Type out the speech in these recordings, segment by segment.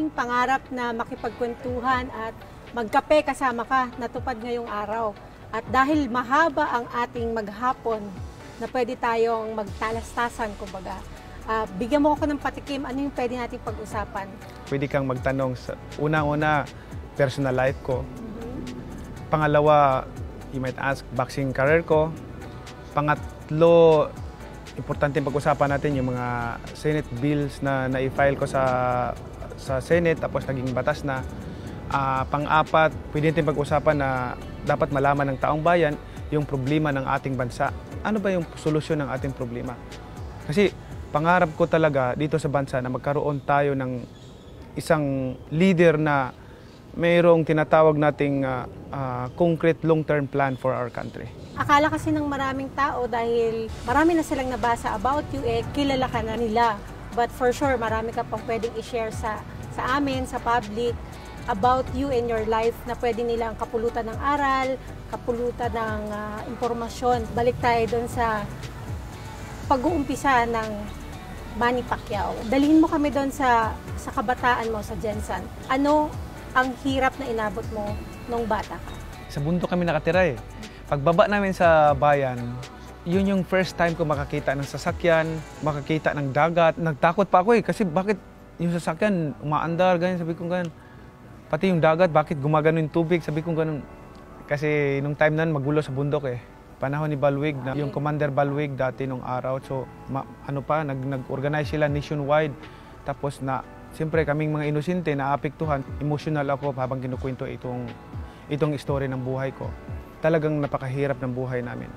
aking pangarap na makipagkwentuhan at magkape kasama ka natupad ngayong araw. At dahil mahaba ang ating maghapon na pwede tayong magtalastasan, kumbaga, bigyan mo ako ng patikim, ano yung pwede natin pag-usapan? Pwede kang magtanong sa unang-una, personal life ko. Pangalawa, you might ask, boxing career ko. Pangatlo, importante pag-usapan natin yung mga Senate bills na na-file ko sa Senate tapos naging batas na. Pang-apat, pwede natin pag-usapan na dapat malaman ng taong bayan yung problema ng ating bansa. Ano ba yung solusyon ng ating problema? Kasi pangarap ko talaga dito sa bansa na magkaroon tayo ng isang leader na mayroong tinatawag nating concrete long-term plan for our country. Akala kasi ng maraming tao dahil marami na silang nabasa about you, kilala ka na nila. But for sure, marami ka pang pwedeng i-share sa amin, sa public, about you and your life na pwede nilang kapulutan ng aral, kapulutan ng impormasyon. Balik tayo doon sa pag-uumpisa ng Manny Pacquiao. Dalhin mo kami doon sa kabataan mo, sa Jensan. Ano ang hirap na inabot mo nung bata ka? Sa bundok kami nakatira eh. Pagbaba namin sa bayan, yun yung first time ko makakita ng sasakyan, makakita ng dagat. Nagtakot pa ako eh, kasi bakit yung sasakyan umaandar, ganyan, sabi ko ganyan. Pati yung dagat, bakit gumagano yung tubig, sabi ko ganun. Kasi nung time nan magulo sa bundok eh. Panahon ni Balwig, na, yung Commander Balwig dati nung araw. So, nag-organize sila nationwide. Tapos siyempre kaming mga inosente na apektuhan, emotional ako habang kinukwento itong story ng buhay ko. Talagang napakahirap ng buhay namin.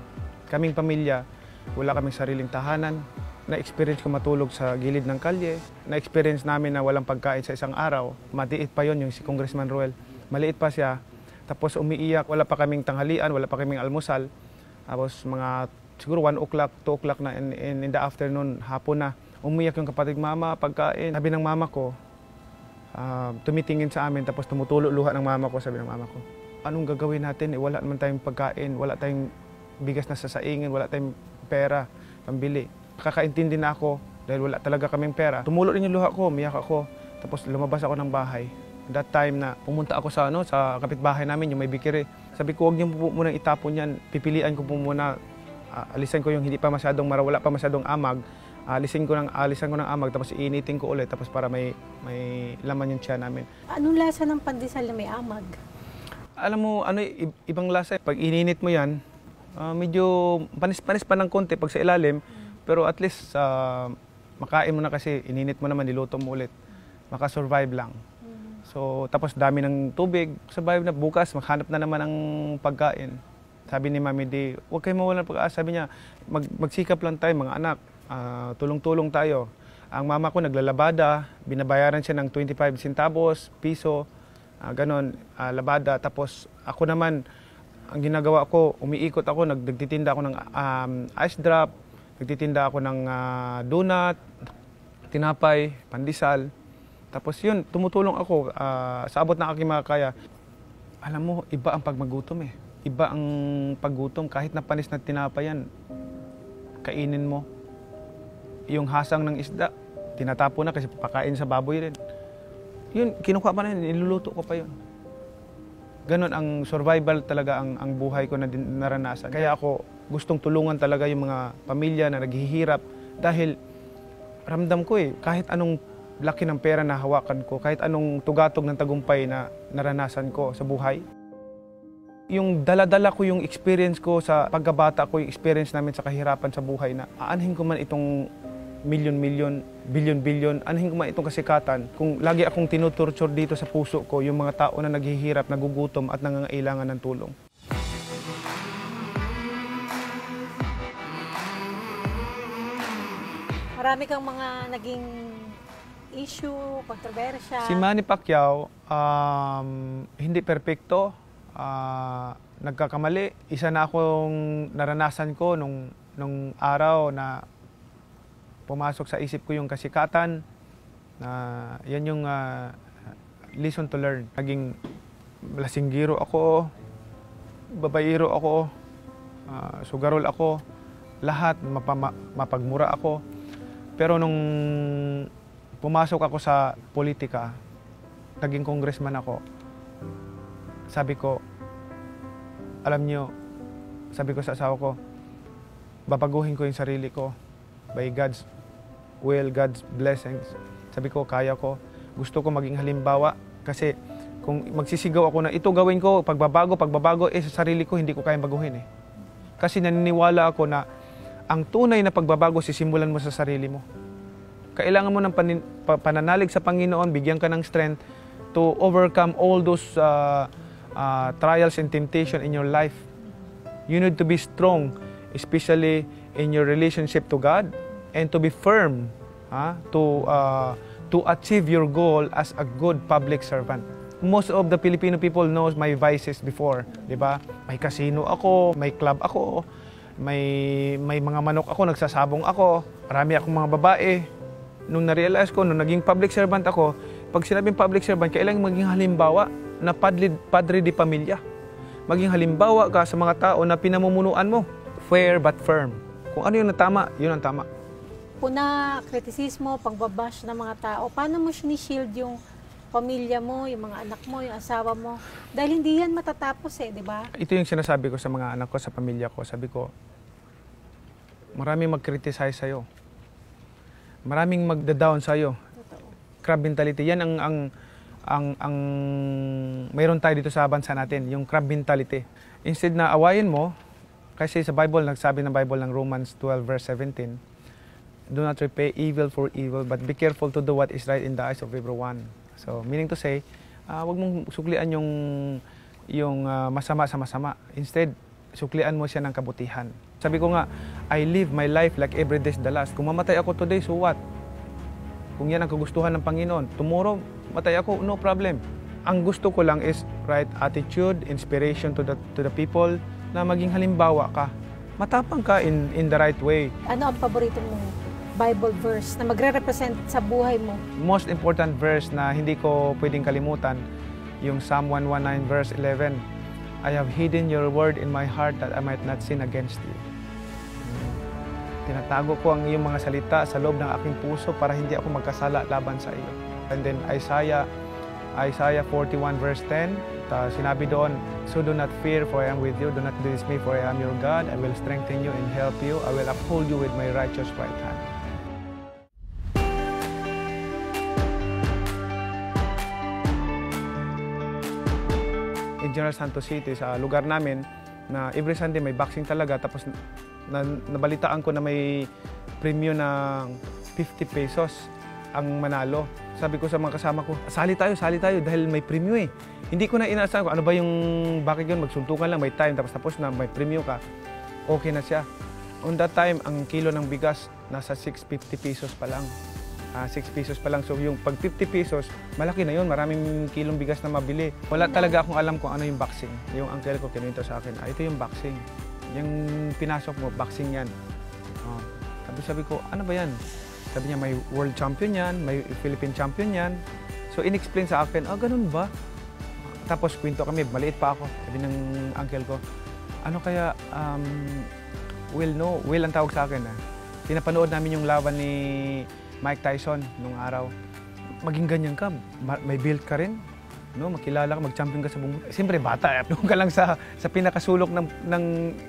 Kaming pamilya, wala kaming sariling tahanan. Na-experience ko matulog sa gilid ng kalye. Na-experience namin na walang pagkain sa isang araw. Matiit pa yon yung si Congressman Ruel. Maliit pa siya. Tapos umiiyak, wala pa kaming tanghalian, wala pa kaming almusal. Tapos mga siguro 1 o'clock, 2 o'clock na in the afternoon, hapon na. Umiyak yung kapatid, mama, pagkain. Sabi ng mama ko, tumitingin sa amin, tapos tumutulo luha ng mama ko, sabi ng mama ko, anong gagawin natin? Wala naman tayong pagkain, wala tayong bigas na sasaingin, wala tayong pera, pambili. Kakaintindi na ako dahil wala talaga kaming pera. Tumulo rin yung luha ko, umiyak ako, tapos lumabas ako ng bahay. That time na pumunta ako sa kapitbahay namin, yung may bikiri. Sabi ko, huwag niyo po muna itapon yan. Pipilian ko po muna, alisan ko yung hindi pa masyadong wala pa masyadong amag. Alisan ko ng amag, tapos iinitin ko ulit, tapos para may laman yung tiyan namin. Anong lasa ng pandesal na may amag? Alam mo, ibang lasa. Pag ininit mo yan, medyo panis-panis pa ng konti pag sa ilalim, pero at least makain mo na kasi ininit mo naman, niluto mo ulit. Makasurvive lang. So, tapos dami ng tubig, survive na. Bukas, maghanap na naman ng pagkain. Sabi ni Mami D, huwag kayo mawalan ng pag-asa. Sabi niya, magsikap lang tayo mga anak, tulong-tulong tayo. Ang mama ko naglalabada, binabayaran siya ng 25 centavos, piso, ganon, labada. Tapos ako naman, ang ginagawa ko, umiikot ako, nagtitinda ako ng ice drop, nagtitinda ako ng donut, tinapay, pandesal. Tapos yun, tumutulong ako sa abot ng aking makakaya. Alam mo, iba ang pagmagutom eh. Iba ang paggutom. Kahit na panis na tinapay yan, kainin mo. Yung hasang ng isda, tinatapo na kasi pakain sa baboy rin. Yun, kinukuha pa na yun, niluluto ko pa yun. Ganon ang survival talaga ang buhay ko na naranasan. Kaya ako gustong tulungan talaga yung mga pamilya na naghihirap dahil ramdam ko eh, kahit anong laki ng pera na hawakan ko, kahit anong tugatog ng tagumpay na naranasan ko sa buhay. Yung dala-dala ko yung experience ko sa pagkabata ko, yung experience namin sa kahirapan sa buhay na aanhin ko man itong milyon-milyon, bilyon-bilyon, aanhin ko man itong kasikatan. Kung lagi akong tinutorture dito sa puso ko, yung mga tao na naghihirap, nagugutom at nangangailangan ng tulong. Marami kang mga naging issue, kontrobersya. Si Manny Pacquiao, hindi perpekto, nagkakamali. Isa na akong naranasan ko nung araw na pumasok sa isip ko yung kasikatan. Yan yung lesson to learn. Naging lasinggiro ako, babaero ako, sugarol ako, lahat, mapagmura ako. Pero nung pumasok ako sa politika, naging congressman ako, sabi ko, alam nyo, sabi ko sa asawa ko, babaguhin ko yung sarili ko by God's will, God's blessings. Sabi ko, kaya ko. Gusto ko maging halimbawa kasi kung magsisigaw ako na ito gawin ko, pagbabago, sa sarili ko hindi ko kayang baguhin eh. Kasi naniniwala ako na ang tunay na pagbabago sisimulan mo sa sarili mo. Kailangan mo ng pananalig sa Panginoon, bigyan ka ng strength to overcome all those trials and temptation in your life. You need to be strong, especially in your relationship to God, and to be firm to achieve your goal as a good public servant. Most of the Filipino people knows my vices before, di ba? May casino ako, may club ako, may mga manok ako, nagsasabong ako, marami akong mga babae. Nung na-realize ko, nung naging public servant ako, pag sinabing public servant, kailangan maging halimbawa na padre de pamilya. Maging halimbawa ka sa mga tao na pinamumunuan mo. Fair but firm. Kung ano yung tama, yun ang tama. Puna, kritisismo, pagbabash ng mga tao, paano mo shield yung pamilya mo, yung mga anak mo, yung asawa mo? Dahil hindi yan matatapos di ba? Ito yung sinasabi ko sa mga anak ko, sa pamilya ko. Sabi ko, maraming mag-criticize sa'yo. Maraming magda-down sa'yo. Crab mentality. Yan ang mayroon tayo dito sa bansa natin, yung crab mentality. Instead na awayin mo, kasi sa Bible, nagsabi ng Bible ng Romans 12 verse 17, do not repay evil for evil, but be careful to do what is right in the eyes of everyone. So, meaning to say, wag mong suklian yung masama sa masama. Instead, suklian mo siya ng kabutihan. Sabi ko nga, I live my life like every day is the last. Kung mamatay ako today, so what? Kung yan ang kagustuhan ng Panginoon, tomorrow, matay ako, no problem. Ang gusto ko lang is right attitude, inspiration to the people, na maging halimbawa ka. Matapang ka in the right way. Ano ang paborito mong Bible verse na magre-represent sa buhay mo? Most important verse na hindi ko pwedeng kalimutan, yung Psalm 119 verse 11. I have hidden your word in my heart that I might not sin against you. Tinatago ko ang iyong mga salita sa loob ng aking puso para hindi ako magkasala laban sa iyo. And then Isaiah 41 verse 10, sinabi doon, so do not fear for I am with you, do not be dismayed for I am your God, I will strengthen you and help you, I will uphold you with my righteous right hand. In General Santos City, sa lugar namin, na every Sunday may boxing talaga, tapos nabalitaan ko na may premium ng 50 pesos ang manalo. Sabi ko sa mga kasama ko, sali tayo dahil may premium eh. Hindi ko na inaasahan ko, ano ba yung, bakit yun, magsuntukan lang, may time, tapos na may premium ka, okay na siya. On that time, ang kilo ng bigas, nasa 650 pesos pa lang. 6 pesos pa lang. So yung pag 50 pesos, malaki na yun. Maraming kilong bigas na mabili. Wala talaga akong alam kung ano yung boxing. Yung uncle ko kinuwento sa akin, ito yung boxing. Yung pinasok mo, boxing yan. Sabi ko, ano ba yan? Sabi niya, may world champion yan, may Philippine champion yan. So in-explain sa akin, ganun ba? Tapos kwento kami, maliit pa ako. Sabi ng uncle ko, ano kaya, Will ang tawag sa akin. Pinapanood namin yung laban ni Mike Tyson nung araw. Maging ganyan ka, may build ka rin, no? Makilala ka, mag-champion ka sa buong. Siyempre bata, doon ka lang sa pinakasulok ng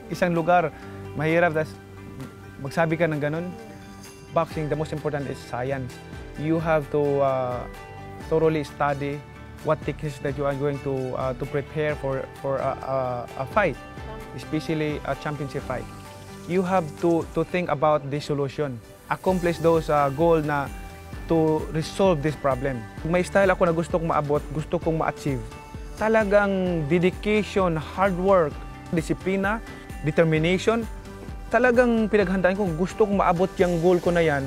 isang lugar. Mahirap, tas magsabi ka ng ganun. Boxing, the most important is science. You have to thoroughly study what techniques that you are going to prepare for a fight, especially a championship fight. You have to think about the solution. Accomplish those goal na to resolve this problem. May style ako na gusto kong maabot, gusto kong ma-achieve. Talagang dedication, hard work, disiplina, determination. Talagang pinaghandaan ko, gusto kong maabot yung goal ko na yan.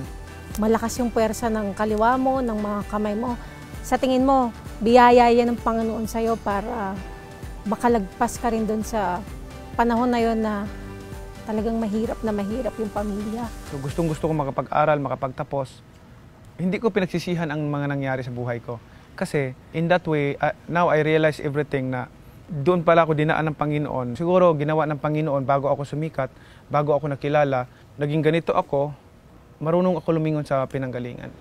Malakas yung puwersa ng kaliwa mo, ng mga kamay mo. Sa tingin mo, biyaya yan ng Panginoon sa'yo para makalagpas ka rin doon sa panahon na yon na talagang mahirap yung pamilya. So gustong-gusto ko makapag-aral, makapagtapos. Hindi ko pinagsisihan ang mga nangyari sa buhay ko. Kasi in that way, now I realize everything na doon pala ako dinaan ng Panginoon. Siguro ginawa ng Panginoon bago ako sumikat, bago ako nakilala. Naging ganito ako, marunong ako lumingon sa pinanggalingan.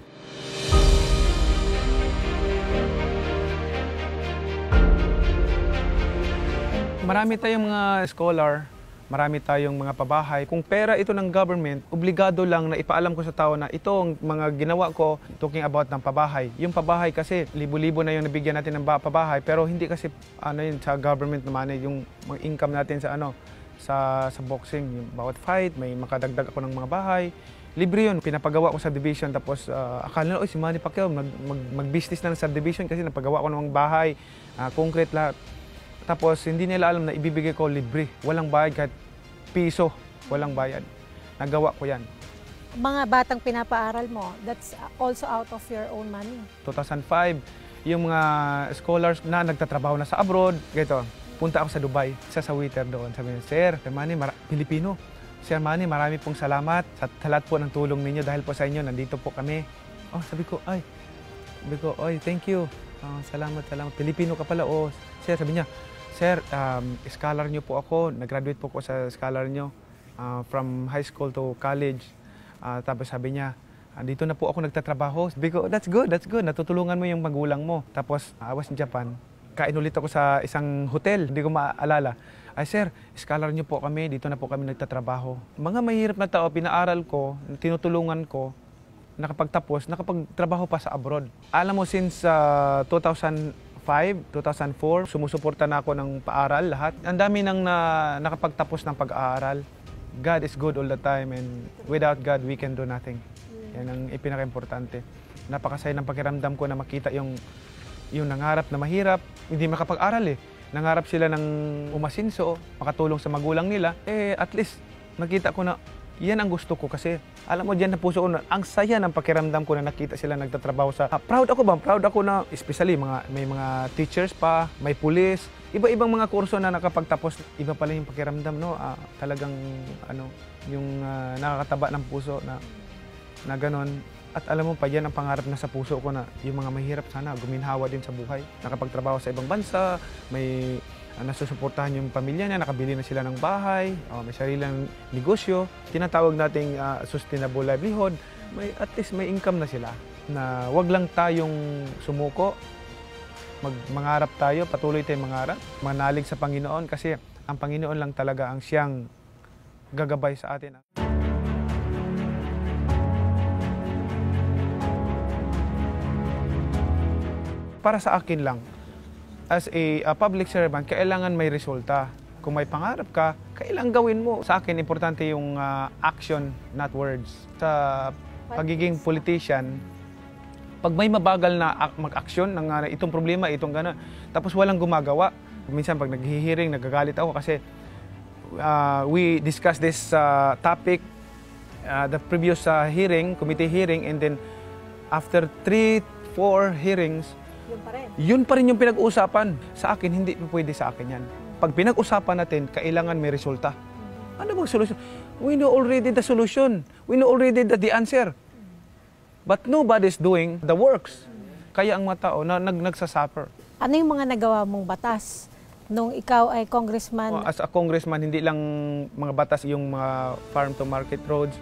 Marami tayong mga scholar, marami tayong mga pabahay. Kung pera ito ng government, obligado lang na ipaalam ko sa tao na ito ang mga ginawa ko, talking about ng pabahay. Yung pabahay kasi, libo-libo na yung nabigyan natin ng pabahay, pero hindi kasi yun, sa government naman, yung mga income natin sa sa boxing, yung bawat fight, may makadagdag ako ng mga bahay. Libre yun, pinapagawa ko sa division, tapos akala na, si Manny Pacquiao, mag-business na ng subdivision kasi napagawa ko ng mga bahay, concrete lahat. Tapos hindi nila alam na ibibigay ko libre, walang bayad kahit piso, walang bayad. Nagawa ko yan. Mga batang pinapaaral mo, that's also out of your own money. 2005, yung mga scholars na nagtatrabaho na sa abroad, ganito, punta ako sa Dubai, isa sa waiter doon. Sabi niya, Sir Manny, Pilipino. Sir Manny, marami pong salamat sa lahat po ng tulong ninyo dahil po sa inyo, nandito po kami. Oh, sabi ko, thank you. Salamat. Pilipino ka pala. Oh, Sir, sabi niya, Sir, scholar niyo po ako. Nag-graduate po ako sa scholar niyo from high school to college. Tapos sabi niya, dito na po ako nagtatrabaho. Sabi ko, that's good. Natutulungan mo yung magulang mo. Tapos, I was in Japan. Kain ulit ako sa isang hotel. Hindi ko maalala. Ay, Sir, scholar niyo po kami. Dito na po kami nagtatrabaho. Mga mahirap na tao, pinaaral ko, tinutulungan ko, nakapagtapos, nakapagtrabaho pa sa abroad. Alam mo, since 2004, sumusuporta na ako ng paaral lahat. Ang dami nang nakapagtapos ng pag-aaral. God is good all the time and without God, we can do nothing. Yan ang ipinaka-importante. Napakasaya ng pakiramdam ko na makita yung nangarap na mahirap, hindi makapag-aral eh. Nangarap sila ng umasinso, makatulong sa magulang nila. At least, nakita ko na yan ang gusto ko kasi alam mo diyan na puso ko na ang saya ng pakiramdam ko na nakita sila nagtatrabaho sa proud ako na especially may mga teachers pa, may pulis, iba-ibang mga kurso na nakapagtapos. Iba pala yung pakiramdam, no? Talagang yung nakakataba ng puso na ganon. At alam mo pa, yan ang pangarap na sa puso ko na yung mga mahirap sana guminhawa din sa buhay. Nakapagtrabaho sa ibang bansa, may nasusuportahan yung pamilya niya, nakabili na sila ng bahay, may sariling negosyo, tinatawag nating sustainable livelihood, at least may income na sila. Na wag lang tayong sumuko, mangarap tayo, patuloy tayong mangarap, manalig sa Panginoon kasi ang Panginoon lang talaga ang siyang gagabay sa atin. Para sa akin lang, as a public servant, kailangan may resulta. Kung may pangarap ka, kailangan gawin mo. Sa akin, importante yung action, not words. Sa pagiging politician, pag may mabagal na mag-action ng itong problema, itong gano'n, tapos walang gumagawa, minsan pag naghihiring, nagagalit ako kasi we discussed this topic, the previous committee hearing, and then after 3-4 hearings, yun pa rin yung pinag-uusapan. Sa akin, hindi pwede sa akin yan. Pag pinag-usapan natin, kailangan may resulta. Ano bang solusyon? We know already the solution. We know already the answer. But nobody's doing the works. Kaya ang mga tao nagsasuffer. Ano yung mga nagawa mong batas nung ikaw ay congressman? As a congressman, hindi lang mga batas yung mga farm-to-market roads,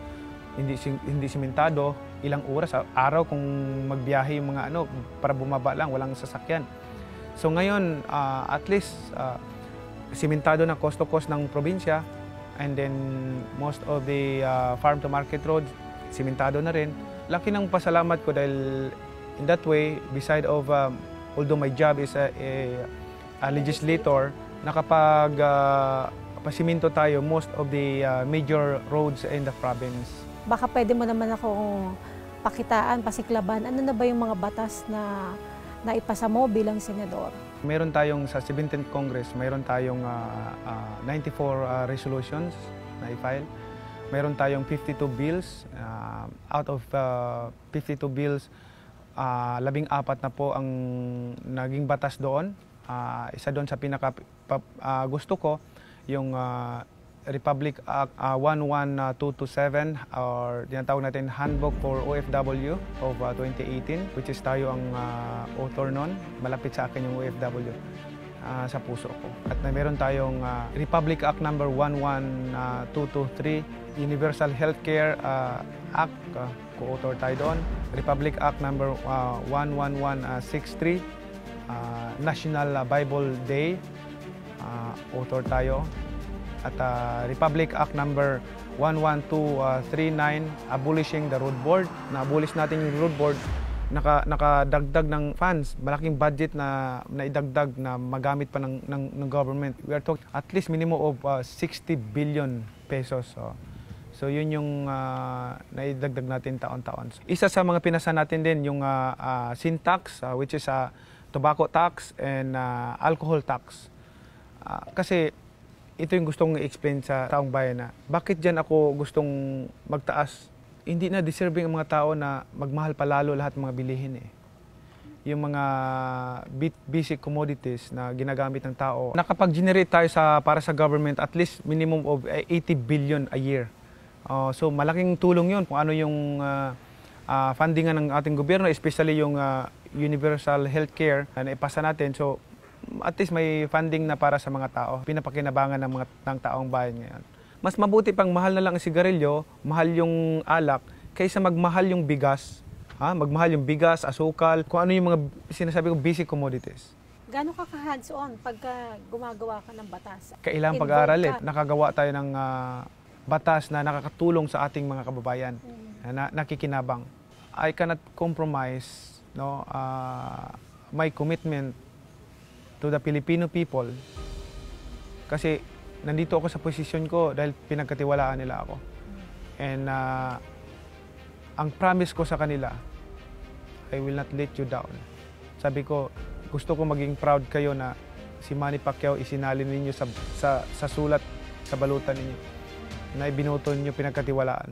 hindi simentado, ilang oras, araw kung magbiyahe yung mga para bumaba lang, walang sasakyan. So ngayon, at least, simentado na coast to coast ng probinsya, and then most of the farm-to-market roads, simentado na rin. Laki ng pasalamat ko dahil in that way, beside of, although my job is a legislator, nakapag-pasiminto tayo most of the major roads in the province. Baka pwede mo naman akong pakitaan, pasiklaban, ano na ba yung mga batas na naipasa mo bilang senador? Meron tayong sa 17th Congress, mayroon tayong 94 resolutions na i-file. Meron tayong 52 bills. Out of 52 bills, 14 na po ang naging batas doon. Isa doon sa pinaka gusto ko, yung Republic Act 11227 or tinatawag natin Handbook for OFW of 2018, which is tayo ang author nun. Malapit sa akin yung OFW sa puso ko. At meron tayong Republic Act number 11223, Universal Healthcare Act, co-author tayo doon. Republic Act number 11163, National Bible Day, author tayo. At Republic Act number 11239, abolishing the road board. Na-abolish natin yung road board, nakadagdag ng funds, malaking budget na naidagdag na magamit pa ng government. We are talking at least minimum of 60 billion pesos. So yun yung naidagdag natin taon-taon. Isa sa mga pinasa natin din yung sin tax, which is tobacco tax and alcohol tax. Kasi ito yung gustong i-explain sa taong bayan na bakit dyan ako gustong magtaas. Hindi na deserving ang mga tao na magmahal palalo lahat ng mga bilihin eh. Yung mga basic commodities na ginagamit ng tao. Nakapag-generate tayo para sa government at least minimum of 80 billion a year. So malaking tulong yun kung ano yung fundingan ng ating gobyerno, especially yung universal healthcare na naipasa natin. So at least may funding na para sa mga tao. Pinapakinabangan ng taong bayan ngayon. Mas mabuti pang mahal na lang ang sigarilyo, mahal yung alak, kaysa magmahal yung bigas. Magmahal yung bigas, asukal, kung ano yung mga sinasabi ko basic commodities. Gano'n ka hands-on pagka gumagawa ka ng batas? Kailangang pag-aaralin. Nakagawa tayo ng batas na nakakatulong sa ating mga kababayan na nakikinabang. I cannot compromise my commitment to the Filipino people kasi nandito ako sa posisyon ko dahil pinagkatiwalaan nila ako. And ang promise ko sa kanila, I will not let you down. Sabi ko, gusto ko maging proud kayo na si Manny Pacquiao isinalin ninyo sa sulat, sa balutan ninyo na ibinuto ninyo pinagkatiwalaan.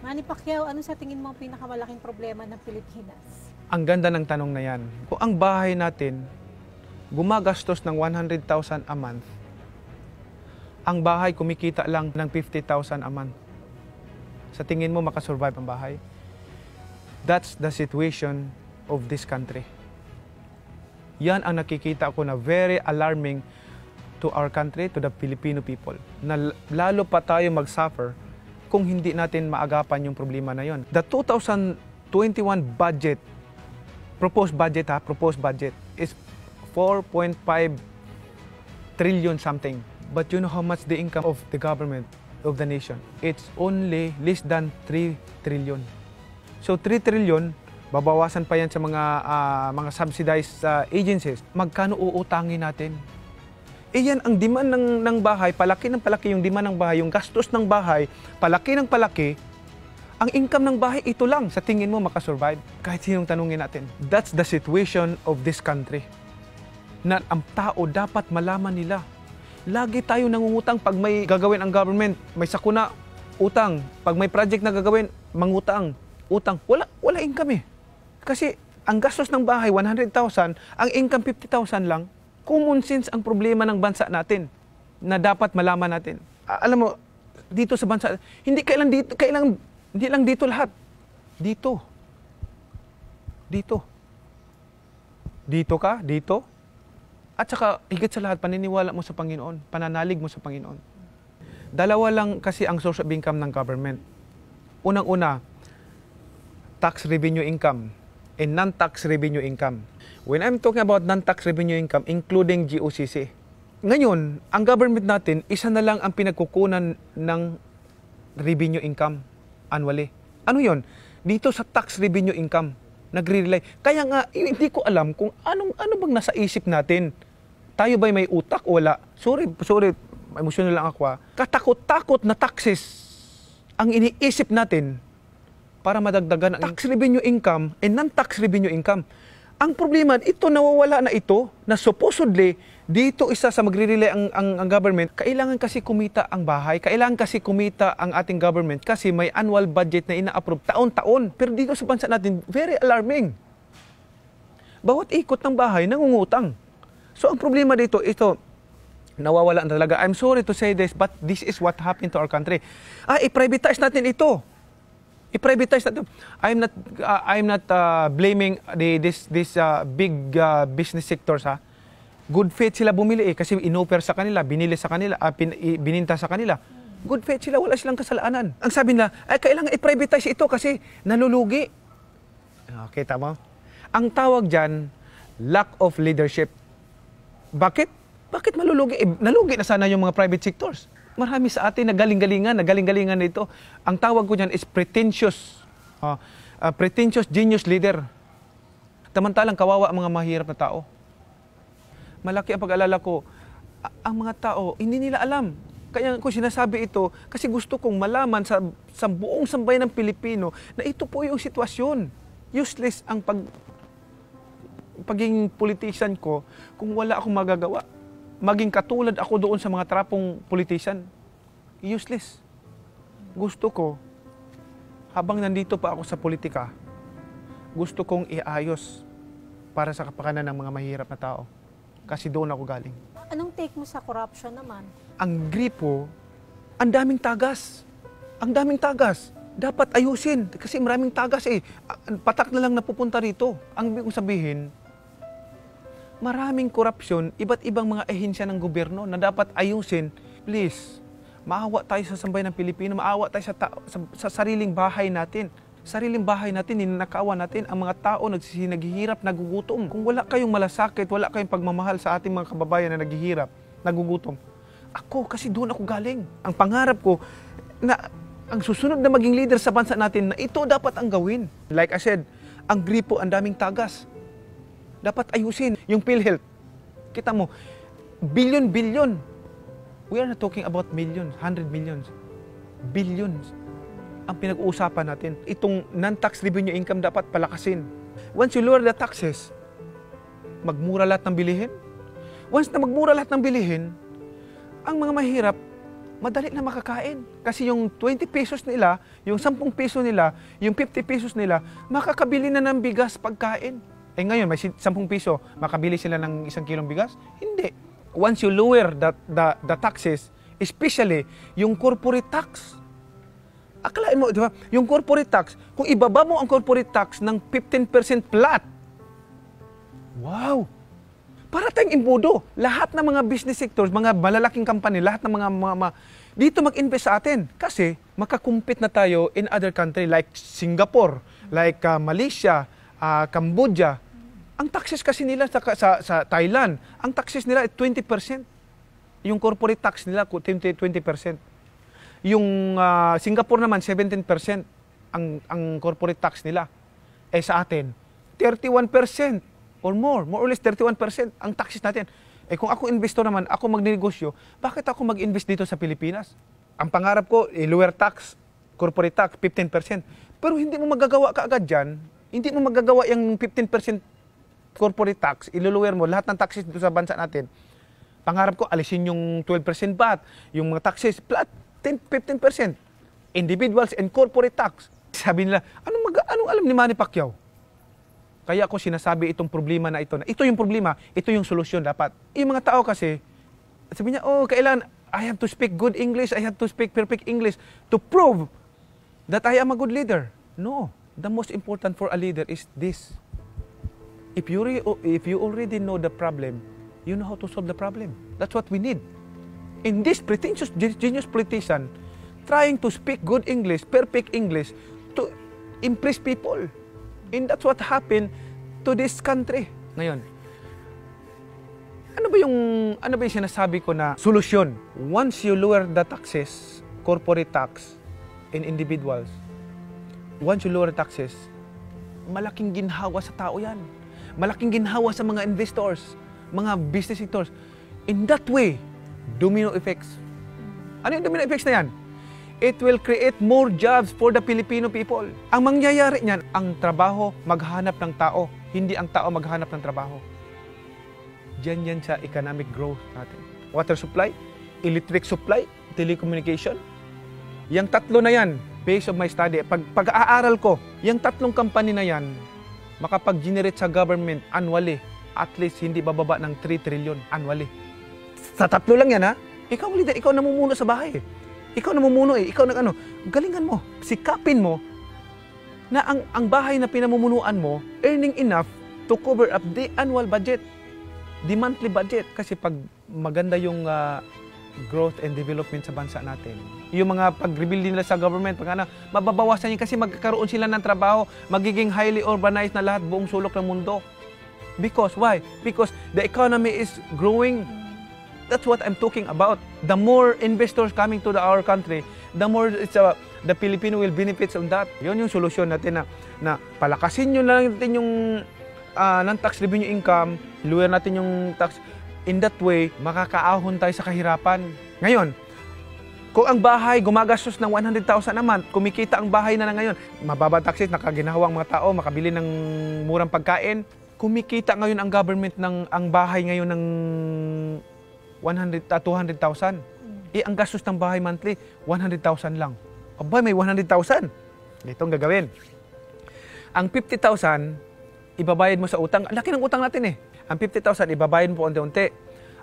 Manny Pacquiao, ano sa tingin mo ang pinakamalaking problema ng Pilipinas? Ang ganda ng tanong na yan. Kung ang bahay natin gumagastos ng 100,000 a month, ang bahay kumikita lang ng 50,000 a month. Sa tingin mo makasurvive ang bahay? That's the situation of this country. Yan ang nakikita ko na very alarming to our country, to the Filipino people. Na lalo pa tayo mag-suffer kung hindi natin maagapan yung problema na yon. The 2021 budget, proposed budget is 4.5 trillion something. But you know how much the income of the government, of the nation? It's only less than 3 trillion. So 3 trillion, babawasan pa yan sa mga subsidized agencies. Magkano uutangin natin? Yan ang demand ng bahay, palaki ng palaki yung demand ng bahay, yung gastos ng bahay, palaki ng palaki. Ang income ng bahay, ito lang. Sa tingin mo makasurvive? Kahit sinong tanungin natin. That's the situation of this country. Na ang tao dapat malaman nila. Lagi tayo nangungutang pag may gagawin ang government, may sakuna, utang. Pag may project na gagawin, mangutang, utang. Wala income eh. Kasi ang gastos ng bahay, 100,000, ang income 50,000 lang. Common sense ang problema ng bansa natin na dapat malaman natin. Alam mo, dito sa bansa, hindi lang dito lahat. Dito. Dito ka, dito. At saka, higit sa lahat, paniniwala mo sa Panginoon, pananalig mo sa Panginoon. Dalawa lang kasi ang source of income ng government. Unang-una, tax revenue income and non-tax revenue income. When I'm talking about non-tax revenue income, including GOCC. Ngayon, ang government natin, isa na lang ang pinagkukunan ng revenue income annually. Ano yon? Dito sa tax revenue income, nagre-rely. Kaya nga, hindi ko alam kung ano bang nasa isip natin. Tayo ba'y may utak o wala? Sorry, emotional lang ako. Katakot-takot na taxes ang iniisip natin para madagdagan ang tax revenue income and non-tax revenue income. Ang problema, ito nawawala na ito, na supposedly, dito isa sa magre-relay ang government, kailangan kasi kumita ang bahay, kailangan kasi kumita ang ating government kasi may annual budget na ina-approve taon-taon. Pero dito sa bansa natin, very alarming. Bawat ikot ng bahay, nangungutang. So ang problema dito, ito, nawawala na talaga. I'm sorry to say this, but this is what happened to our country. I-privatize natin ito. I-privatize natin. I'm not blaming this big business sectors, ha. Good faith sila bumili kasi inoffer sa kanila, binili sa kanila, bininta sa kanila. Good faith sila, wala silang kasalanan. Ang sabi nila, ay kailangan i-privatize ito kasi nalulugi. Okay, tama? Ang tawag dyan, lack of leadership. Bakit? Bakit malulugi? Nalugi na sana yung mga private sectors. Marami sa atin na galing-galingan na ito. Ang tawag ko dyan is pretentious. Pretentious genius leader. Samantalang kawawa ang mga mahirap na tao. Malaki ang pag-alala ko, ang mga tao, hindi nila alam. Kaya ko sinasabi ito kasi gusto kong malaman sa buong sambayan ng Pilipino na ito po yung sitwasyon. Useless ang pagiging politician ko kung wala akong magagawa. Maging katulad ako doon sa mga trapong politician. Useless. Gusto ko, habang nandito pa ako sa politika, gusto kong iayos para sa kapakanan ng mga mahirap na tao. Kasi doon ako galing. Anong take mo sa corruption naman? Ang gripo, ang daming tagas. Ang daming tagas. Dapat ayusin kasi maraming tagas eh. Patak na lang napupunta rito. Ang ibig kong sabihin, maraming korupsyon, iba't ibang mga ehensya ng gobyerno na dapat ayusin. Please, maawa tayo sa sambayan ng Pilipino, maawa tayo sa sariling bahay natin. Sariling bahay natin, ninakawa natin ang mga tao naghihirap, nagugutom. Kung wala kayong malasakit, wala kayong pagmamahal sa ating mga kababayan na naghihirap, nagugutom. Ako, kasi doon ako galing. Ang pangarap ko, na ang susunod na maging leader sa bansa natin, na ito dapat ang gawin. Like I said, ang gripo, ang daming tagas. Dapat ayusin yung PhilHealth. Kita mo, billion. We are not talking about millions, 100 millions. Billions ang pinag-uusapan natin. Itong non-tax revenue income dapat palakasin. Once you lower the taxes, magmura lahat ng bilihin. Once na magmura lahat ng bilihin, ang mga mahirap, madali na makakain. Kasi yung 20 pesos nila, yung 10 peso nila, yung 50 pesos nila, makakabili na ng bigas pagkain. Eh ngayon, may 10 piso, makabili sila ng 1 kilong bigas? Hindi. Once you lower the taxes, especially yung corporate tax, akalain mo, di ba? Yung corporate tax, kung ibaba mo ang corporate tax ng 15% flat, wow! Para tayong imbudo. Lahat ng mga business sectors, mga malalaking company, lahat ng mga dito mag-invest sa atin. Kasi makakumpit na tayo in other country like Singapore, like Malaysia, Cambodia. Ang taxes kasi nila sa Thailand, ang taxes nila ay 20%. Yung corporate tax nila, 20%. Yung Singapore naman, 17% ang corporate tax nila. Eh sa atin, 31% or more or less 31% ang taxes natin. Eh kung ako investor naman, ako magnegosyo, bakit ako mag-invest dito sa Pilipinas? Ang pangarap ko, lower tax, corporate tax, 15%. Pero hindi mo magagawa kaagad dyan, hindi mo magagawa yung 15% corporate tax, iluluwer mo lahat ng taxes dito sa bansa natin. Pangarap ko, alisin yung 12% VAT, yung mga taxes, flat, 15%. Individuals and corporate tax. Sabi nila, anong alam ni Manny Pacquiao? Kaya ako sinasabi itong problema na ito. Ito yung problema, ito yung solusyon dapat. Yung mga tao kasi, sabi niya, kailangan, I have to speak good English, I have to speak perfect English to prove that I am a good leader. No. The most important for a leader is this. If you already know the problem, you know how to solve the problem. That's what we need. In this pretentious genius politician, trying to speak good English, perfect English, to impress people. And that's what happened to this country. Ngayon, ano ba yung sinasabi ko na solusyon? Once you lower the taxes, corporate tax, and individuals, once you lower taxes, malaking ginhawa sa tao yan. Malaking ginhawa sa mga investors, mga business sectors. In that way, domino effects. Ano yung domino effects na yan? It will create more jobs for the Filipino people. Ang mangyayari niyan, ang trabaho maghanap ng tao, hindi ang tao maghanap ng trabaho. Diyan yan sa economic growth natin. Water supply, electric supply, telecommunication. Yang tatlo na yan, based on my study, pag-aaral ko, yung tatlong company na yan, makapag-generate sa government annually, at least hindi bababa ng 3 trillion annually. Sa tatlo lang yan ha, ikaw leader, ikaw namumuno sa bahay. Ikaw namumuno ikaw galingan mo, sikapin mo na ang bahay na pinamumunuan mo, earning enough to cover up the annual budget, the monthly budget. Kasi pag maganda yung growth and development sa bansa natin. Yung mga pag-rebuild nila sa government, mababawasan yun kasi magkakaroon sila ng trabaho, magiging highly urbanized na lahat buong sulok ng mundo. Because, why? Because the economy is growing. That's what I'm talking about. The more investors coming to our country, the more the Filipino will benefit from that. Yun yung solusyon natin na palakasin nyo na lang natin yung non-tax revenue income, lower natin yung tax. In that way, makakaahon tayo sa kahirapan. Ngayon, kung ang bahay gumagastos ng 100,000 a month, kumikita ang bahay na ngayon, mababa taxes, nakaginahawang mga tao, makabili ng murang pagkain, kumikita ngayon ang government ang bahay ngayon ng 200,000. Ang gastos ng bahay monthly, 100,000 lang. Abay, may 100,000. Ito ang gagawin. Ang 50,000, ibabayad mo sa utang. Laki ng utang natin eh. Ang 50,000, ibabayad mo po unti-unti.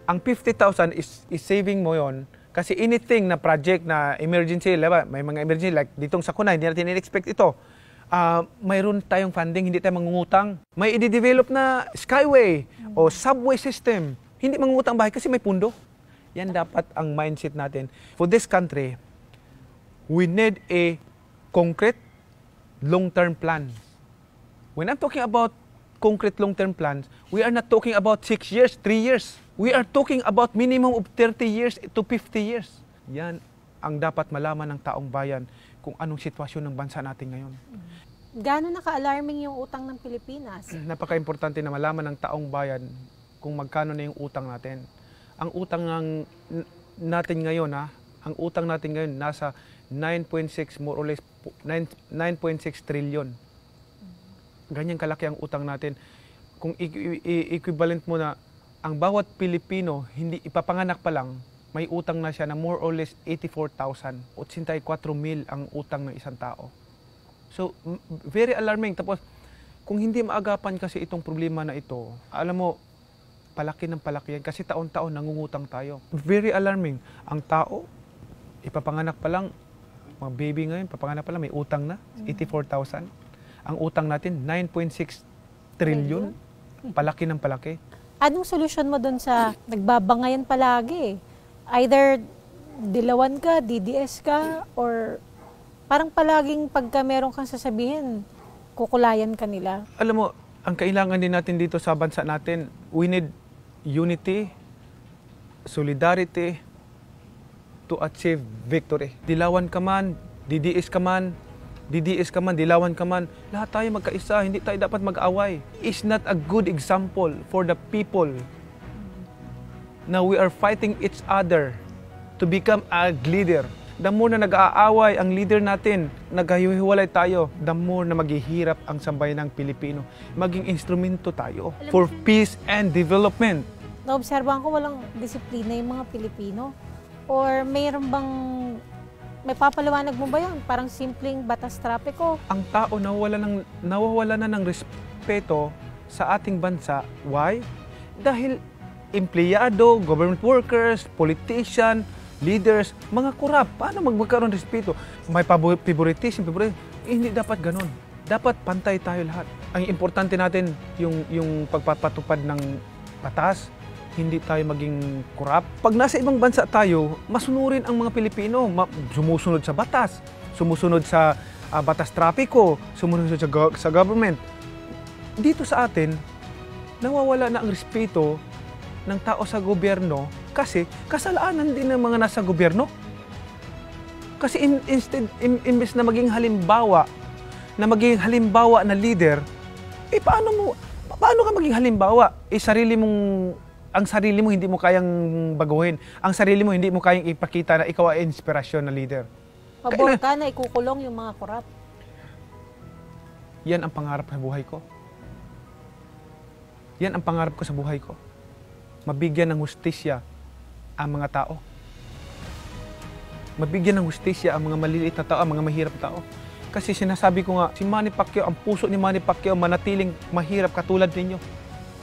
Ang 50,000 is saving mo yon kasi anything na project na emergency, may mga emergency like ditong sakuna, hindi natin in-expect ito. Mayroon tayong funding, hindi tayo mangungutang. May i-develop na skyway o subway system. Hindi mangungutang bahay kasi may pundo. Yan dapat ang mindset natin. For this country, we need a concrete long-term plan. When I'm talking about concrete long-term plans, we are not talking about 6 years, 3 years. We are talking about minimum of 30 years to 50 years. Yan ang dapat malaman ng taong bayan kung anong sitwasyon ng bansa natin ngayon. Gaano naka-alarming yung utang ng Pilipinas? Napaka-importante na malaman ng taong bayan kung magkano na yung utang natin. Ang utang natin ngayon, ang utang natin ngayon nasa 9.6 more or less 9.6 trillion. Ganyan kalaki ang utang natin. Kung equivalent mo na ang bawat Pilipino, hindi ipapanganak pa lang, may utang na siya na more or less 84,000. 84,000 ang utang ng isang tao. So, very alarming. Tapos, kung hindi maagapan kasi itong problema na ito, alam mo, palaki ng palaki yan. Kasi taon-taon nangungutang tayo. Very alarming. Ang tao, ipapanganak pa lang, mga baby ngayon, papanganak pa lang, may utang na, 84,000. Ang utang natin, 9.6 trillion. Palaki ng palaki. Anong solusyon mo dun sa nagbabangayan palagi? Either dilawan ka, DDS ka, or parang palaging pagka meron kang sasabihin, kukulayan ka nila? Alam mo, ang kailangan din natin dito sa bansa natin, we need unity, solidarity to achieve victory. Dilawan ka man, DDS ka man, dilawan ka man, lahat tayo magkaisa, hindi tayo dapat mag-away. It's not a good example for the people na we are fighting each other to become a leader. The more na nag-aaway ang leader natin, naghihiwalay tayo, the more na maghihirap ang sambayanang Pilipino. Maging instrumento tayo for peace and development. Naobserbahan ko walang disiplina yung mga Pilipino. Or mayroon bang may papaliwanag mo ba yan? Parang simpleng batas trapiko. Ang tao nawawala na ng respeto sa ating bansa. Why? Dahil empleyado, government workers, politician, leaders, mga korap. Paano magkaroon ng respeto? May favoritism. Hindi dapat ganun. Dapat pantay tayo lahat. Ang importante natin yung pagpapatupad ng batas, hindi tayo maging korap. Pag nasa ibang bansa tayo, masunurin ang mga Pilipino. Sumusunod sa batas, sumusunod sa batas trapiko, sumusunod sa government. Dito sa atin, nawawala na ang respeto ng tao sa gobyerno kasi kasalanan din ng mga nasa gobyerno. Kasi imbes na maging halimbawa na leader, paano ka maging halimbawa? Ang sarili mo hindi mo kayang baguhin. Ang sarili mo hindi mo kayang ipakita na ikaw ay inspirasyon na leader. Pabor ka na ikukulong yung mga korap. Yan ang pangarap sa buhay ko. Yan ang pangarap ko sa buhay ko. Mabigyan ng hustisya ang mga tao. Mabigyan ng hustisya ang mga maliliit na tao, ang mga mahirap na tao. Kasi sinasabi ko nga, si Manny Pacquiao, ang puso ni Manny Pacquiao manatiling mahirap katulad ninyo.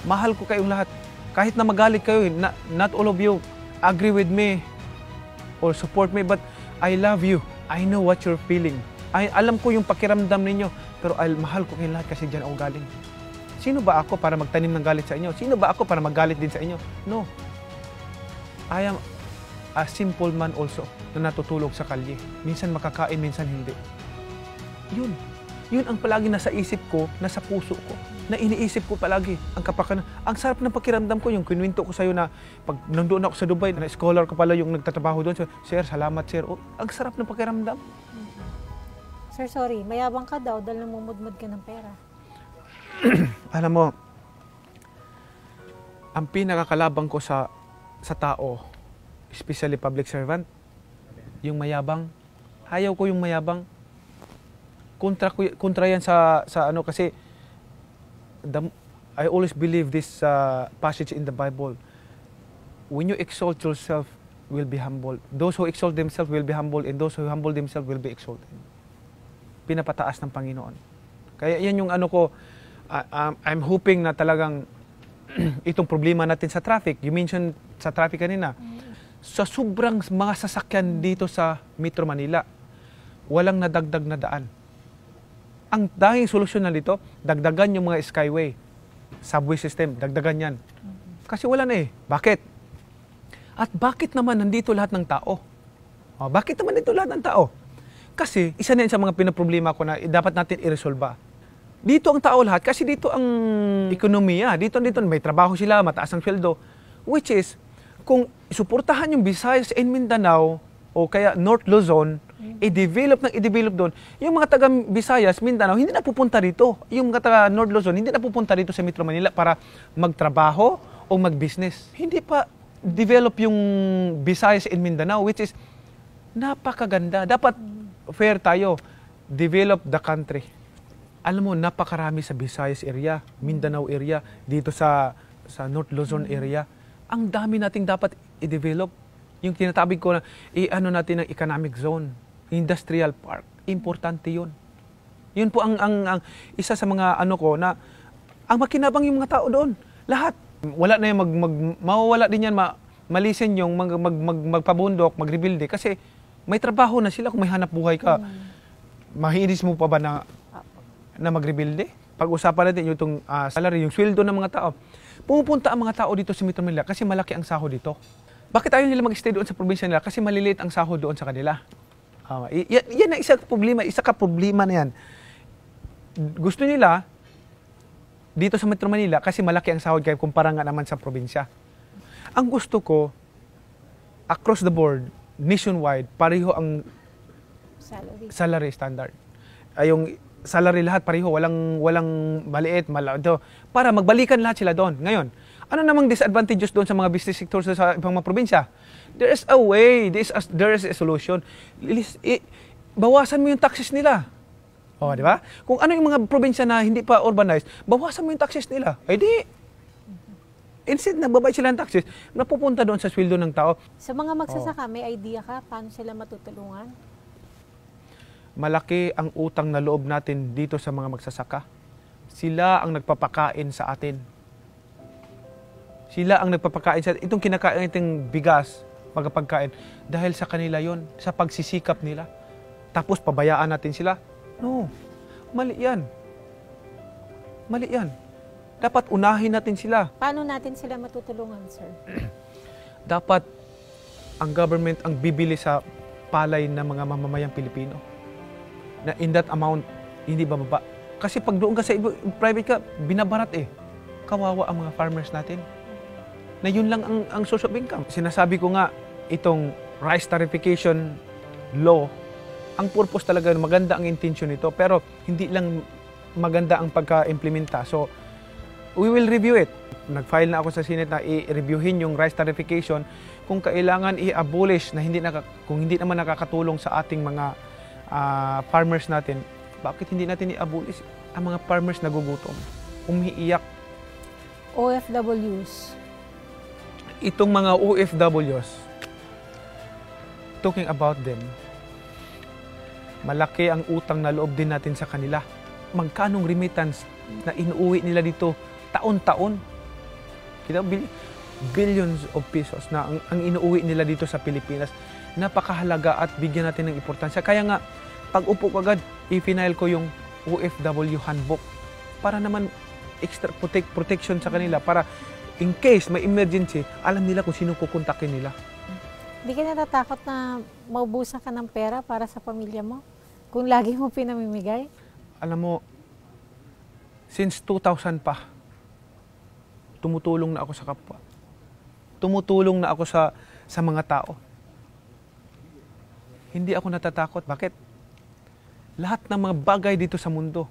Mahal ko kayong lahat. Kahit na magalit kayo, not all of you agree with me or support me, but I love you. I know what you're feeling. Alam ko yung pakiramdam ninyo, pero mahal ko kayong lahat kasi dyan ako galing. Sino ba ako para magtanim ng galit sa inyo? Sino ba ako para magalit din sa inyo? No. I am a simple man also na natutulog sa kalye. Minsan makakain, minsan hindi. Yun. Yun ang palagi nasa isip ko, nasa puso ko, na iniisip ko palagi. Ang kapakanan. Ang sarap ng pakiramdam ko, yung kinuwento ko sa'yo na pag nandoon ako sa Dubai, na scholar ko pala yung nagtatrabaho doon. Sir, salamat sir. Oh, ang sarap ng pakiramdam. Sir, sorry, mayabang ka daw dahil namumudmud ka ng pera. Alam mo, ang pinakakalabang ko sa tao, especially public servant, yung mayabang. Ayaw ko yung mayabang. Kontra yan sa ano kasi I always believe this passage in the Bible. When you exalt yourself, will be humble. Those who exalt themselves will be humble, and those who humble themselves will be exalted. Pinapataas ng Panginoon. Kaya yan yung ano ko, I'm hoping na talagang itong problema natin sa traffic. You mentioned sa traffic kanina. Sa sobrang mga sasakyan dito sa Metro Manila, walang nadagdag na daan. Ang dahing solusyon na dito, dagdagan yung mga skyway, subway system, dagdagan yan. Kasi wala na eh. Bakit? At bakit naman nandito lahat ng tao? Bakit naman nandito lahat ng tao? Kasi isa na yan sa mga pinaproblema ko na dapat natin i-resolve. Dito ang tao lahat kasi dito ang ekonomiya. Dito may trabaho sila, mataas ang sweldo. Which is, kung suportahan yung Visayas and Mindanao o kaya North Luzon, i-develop doon, yung mga taga Visayas, Mindanao, hindi na pupunta dito. Yung mga taga North Luzon, hindi na pupunta dito sa Metro Manila para magtrabaho o mag-business. Hindi pa develop yung Visayas and Mindanao, which is napakaganda. Dapat fair tayo. Develop the country. Alam mo, napakarami sa Visayas area, Mindanao area, dito sa North Luzon area. Ang dami nating dapat i-develop. Yung tinatawag ko na i-ano natin ng economic zone, industrial park. Importante 'yun. 'Yun po ang isa sa mga ano ko na ang makinabang yung mga tao doon. Lahat. Wala na yung mawawala din yan, malisin yung magpabundok, magrebuilde kasi may trabaho na sila kung may hanap buhay ka. Mahinis mo pa ba na magrebuilde? Pag-usapan natin yung itong salary, yung sweldo ng mga tao. Pumupunta ang mga tao dito sa Metro Manila kasi malaki ang sahod dito. Bakit ayaw nila mag-stay doon sa probinsya nila? Kasi maliliit ang sahod doon sa kanila. Yan ang isa ka problema na yan. Gusto nila dito sa Metro Manila kasi malaki ang sahod kaya kumpara nga naman sa probinsya. Ang gusto ko, across the board, nationwide, pareho ang salary standard. Yung salary lahat pareho, walang maliit, para magbalikan lahat sila doon. Ngayon, ano namang disadvantages doon sa mga business sectors sa ibang mga probinsya? There is a way, there is a solution. Bawasan mo yung taxes nila. Di ba? Kung ano yung mga probinsya na hindi pa urbanized, bawasan mo yung taxes nila. Ay di, instead nagbabayad sila ng taxes, napupunta doon sa sweldo ng tao. Sa mga magsasaka, may idea ka paano sila matutulungan? Malaki ang utang na loob natin dito sa mga magsasaka. Sila ang nagpapakain sa atin. Sila ang nagpapakain sa atin. Itong kinakain nating bigas, pagkapagkain, dahil sa kanila yon, sa pagsisikap nila. Tapos pabayaan natin sila. No, mali yan. Mali yan. Dapat unahin natin sila. Paano natin sila matutulungan, sir? Dapat ang government ang bibili sa palay ng mga mamamayang Pilipino. Na in that amount, hindi bababa. Kasi pag doon ka sa private ka, binabarat eh. Kawawa ang mga farmers natin. Na yun lang ang source of income. Sinasabi ko nga, itong rice tarification law, ang purpose talaga, maganda ang intention nito, pero hindi lang maganda ang pagka-implementa. So, we will review it. Nag-file na ako sa Senate na i-reviewin yung rice tarification kung kailangan i-abolish na kung hindi naman nakakatulong sa ating mga farmers natin. Bakit hindi natin i-abolish ang mga farmers nagugutom, umiiyak? OFWs. Itong mga OFWs, talking about them, malaki ang utang na loob din natin sa kanila. Magkanong remittance na inuuwi nila dito taon-taon? Kita, billions of pesos na ang inuuwi nila dito sa Pilipinas. Napakahalaga at bigyan natin ng importansya. Kaya nga, pag upo ko agad, i-final ko yung OFW handbook para naman extra protection sa kanila, para in case may emergency, alam nila kung sino kukontakin nila. Hindi ka natatakot na maubusan ka ng pera para sa pamilya mo? Kung lagi mo pinamimigay? Alam mo, since 2000 pa, tumutulong na ako sa kapwa. Tumutulong na ako sa mga tao. Hindi ako natatakot. Bakit? Lahat ng mga bagay dito sa mundo,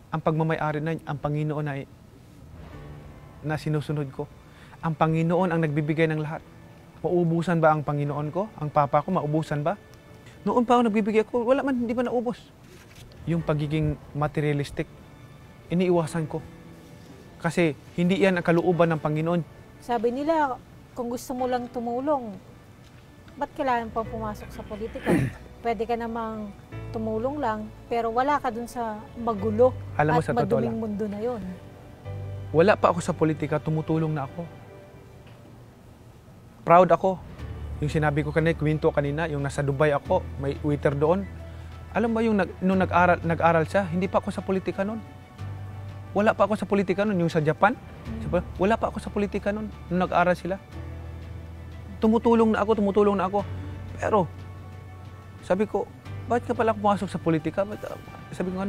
ang pagmamay-ari na ang Panginoon na sinusunod ko. Ang Panginoon ang nagbibigay ng lahat. Mauubusan ba ang Panginoon ko? Ang Papa ko, maubusan ba? Noon pa ako nagbibigay ako, wala man, hindi ba naubos? Yung pagiging materialistic, iniiwasan ko. Kasi hindi yan ang kalooban ng Panginoon. Sabi nila, kung gusto mo lang tumulong, ba't kailangan pa pumasok sa politika? Pwede ka namang tumulong lang, pero wala ka dun sa magulo Alam mo, at sa totoo maduming lang, mundo na yon. wala pa ako sa politika, tumutulong na ako. Proud ako. Yung sinabi ko kanina, yung nasa Dubai ako, may waiter doon. Alam mo yung nung nag-aral siya, hindi pa ako sa politika noon. Wala pa ako sa politika noon. Yung sa Japan, wala pa ako sa politika noon, nung nag-aral sila. Tumutulong na ako. Pero, sabi ko, bakit ka pala pumasok sa politika? Sabi ko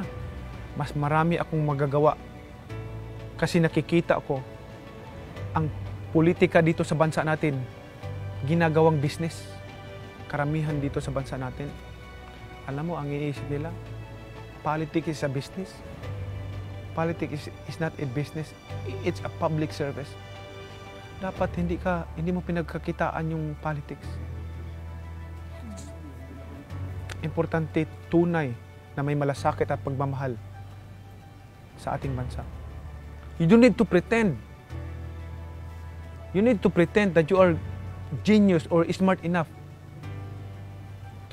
mas marami akong magagawa. Kasi nakikita ko, ang politika dito sa bansa natin, ginagawang business. Karamihan dito sa bansa natin. Alam mo, ang iniisip nila, politics is a business. Politics is not a business. It's a public service. Dapat hindi mo pinagkakitaan yung politics. Importante, tunay na may malasakit at pagmamahal sa ating bansa. You don't need to pretend. You need to pretend that you are genius or smart enough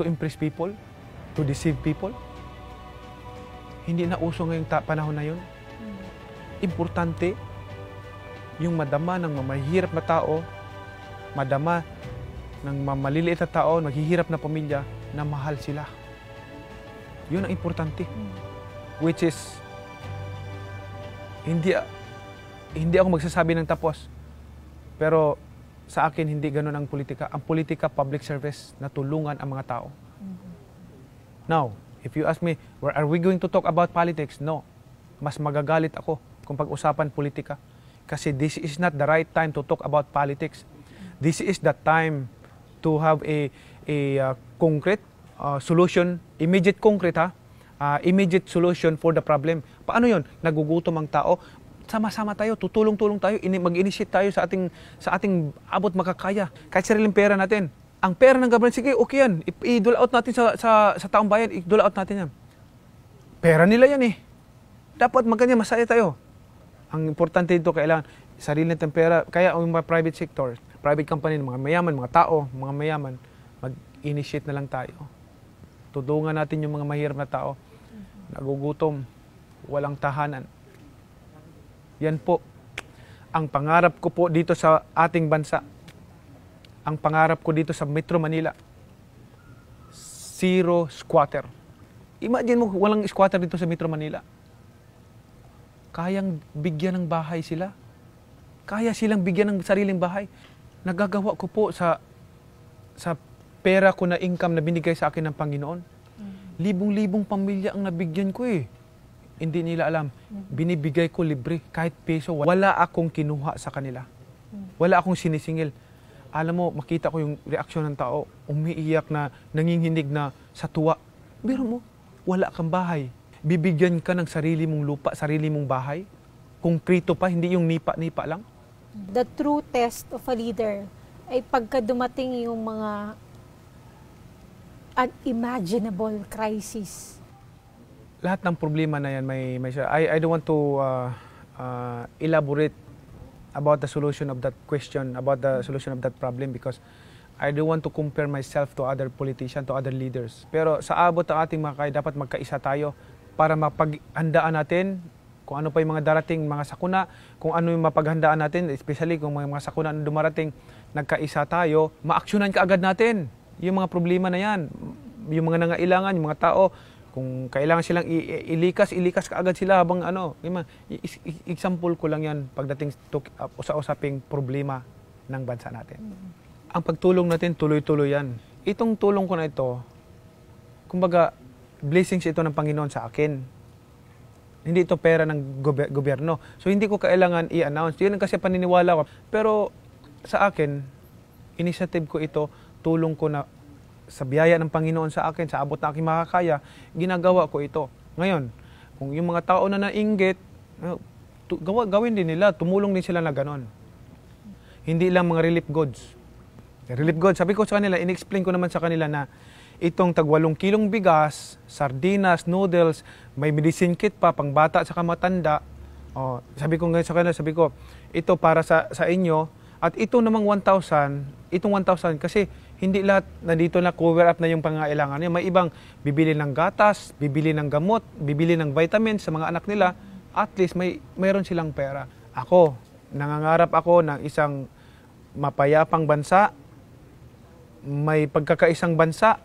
to impress people, to deceive people. Hindi na uso ngayong panahon na yun. Importante yung madama ng mahihirap na tao, madama ng maliliit na tao, maghihirap na pamilya, na mahal sila. Yun ang importante. Which is, hindi ako magsasabi ng tapos. Pero sa akin, hindi ganun ang politika. Ang politika, public service, na tulungan ang mga tao. Now, if you ask me, are we going to talk about politics? No. Mas magagalit ako kung pag-usapan politika. Kasi this is not the right time to talk about politics. This is the time to have a concrete solution, immediate immediate solution for the problem. Paano yon? Nagugutom ang tao. Sama-sama tayo, tutulong-tulong tayo, mag-initiate tayo sa ating abot makakaya. Kahit sariling pera natin. Ang pera ng government, sige, okay yan. I-dole out natin sa taong bayan, i-dole out natin yan. Pera nila yan eh. Dapat magkanya, masaya tayo. Ang importante dito, kailangan sarili natin pera. Kaya ang mga private sector, private company, mga mayaman, mga tao, mga mayaman, mag-initiate na lang tayo. Tudungan natin yung mga mahirap na tao. Nagugutom, walang tahanan. Yan po, ang pangarap ko po dito sa ating bansa. Ang pangarap ko dito sa Metro Manila. Zero squatter. Imagine mo, walang squatter dito sa Metro Manila. Kayang bigyan ng bahay sila. Kaya silang bigyan ng sariling bahay. Nagagawa ko po sa pera ko na income na binigay sa akin ng Panginoon. Libong-libong pamilya ang nabigyan ko eh. Hindi nila alam. Binibigay ko libre, kahit peso. Wala akong kinuha sa kanila. Wala akong sinisingil. Alam mo, makita ko yung reaksyon ng tao. Umiiyak na, nanginginig na sa tuwa. Biro mo, wala kang bahay. Bibigyan ka ng sarili mong lupa, sarili mong bahay. Konkrito pa, hindi yung nipa-nipa lang. The true test of a leader ay pagka dumating yung mga unimaginable crisis. Lahat ng problema na yan may I don't want to elaborate about the solution of that question, about the solution of that problem, because I don't want to compare myself to other politicians, to other leaders. Pero sa abot ng ating mga kaya, dapat magkaisa tayo para mapaghandaan natin kung ano pa yung mga darating mga sakuna, kung ano yung mapaghandaan natin, especially kung may mga sakuna na dumarating, nagkaisa tayo, maaksyonan ka agad natin yung mga problema na yan. Yung mga nangailangan, yung mga tao, kung kailangan silang ilikas ka agad sila habang example ko lang yan pagdating sa usaping problema ng bansa natin. Ang pagtulong natin, tuloy-tuloy yan. Itong tulong ko na ito, kumbaga, blessings ito ng Panginoon sa akin. Hindi ito pera ng gobyerno. So, hindi ko kailangan i-announce. Yun kasi paniniwala ko. Pero, sa akin, initiative ko ito, tulong ko na sa biyaya ng Panginoon sa akin, sa abot na aking makakaya, ginagawa ko ito. Ngayon, kung yung mga tao na nainggit, gawin din nila, tumulong din sila na ganon. Hindi lang mga relief goods. Relief goods, sabi ko sa kanila, in-explain ko naman sa kanila na itong tag 8 kilong bigas, sardinas, noodles, may medicine kit pa, pang bata sa matanda. Oh, sabi ko ngayon sa kanila, sabi ko, ito para sa inyo, at ito namang 1,000, itong 1,000 kasi hindi lahat nandito na cover up na yung pangailangan niya. May ibang bibili ng gatas, bibili ng gamot, bibili ng vitamins sa mga anak nila. At least mayroon silang pera. Ako, nangangarap ako ng isang mapayapang bansa, may pagkakaisang bansa,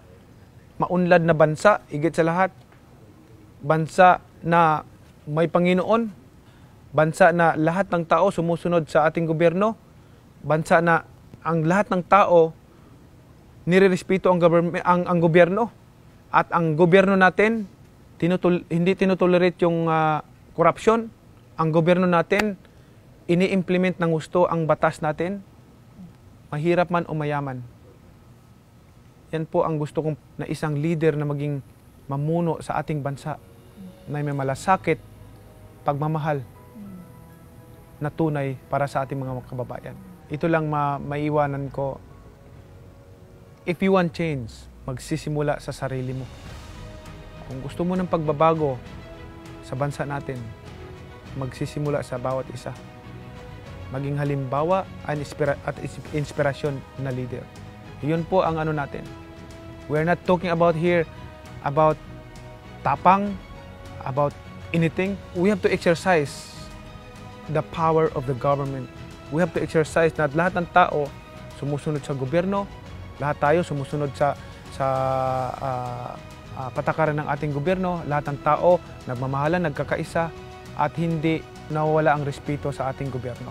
maunlad na bansa, higit sa lahat. Bansa na may Panginoon, bansa na lahat ng tao sumusunod sa ating gobyerno, bansa na ang lahat ng tao nirerespeto ang gobyerno, at ang gobyerno natin hindi tinutolerate yung korupsyon. Ang gobyerno natin ini-implement ng gusto ang batas natin, mahirap man o mayaman. Yan po ang gusto kong na isang leader na maging mamuno sa ating bansa, na may malasakit, pagmamahal na tunay para sa ating mga kababayan. Ito lang maiwanan ko. If you want change, magsisimula sa sarili mo. Kung gusto mo ng pagbabago sa bansa natin, magsisimula sa bawat isa. Maging halimbawa at inspirasyon na leader. Yun po ang ano natin. We're not talking about here about tapang, about anything. We have to exercise the power of the government. We have to exercise na lahat ng tao sumusunod sa gobyerno, lahat tayo sumusunod sa patakaran ng ating gobyerno, lahat ng tao nagmamahalan, nagkakaisa, at hindi nawawala ang respeto sa ating gobyerno.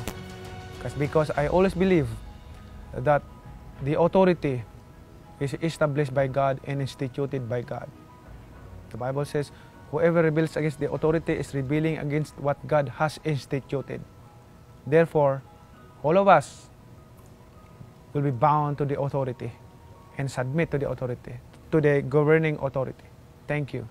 Because I always believe that the authority is established by God and instituted by God. The Bible says, whoever rebels against the authority is rebelling against what God has instituted. Therefore, all of us will be bound to the authority and submit to the authority, to the governing authority. Thank you.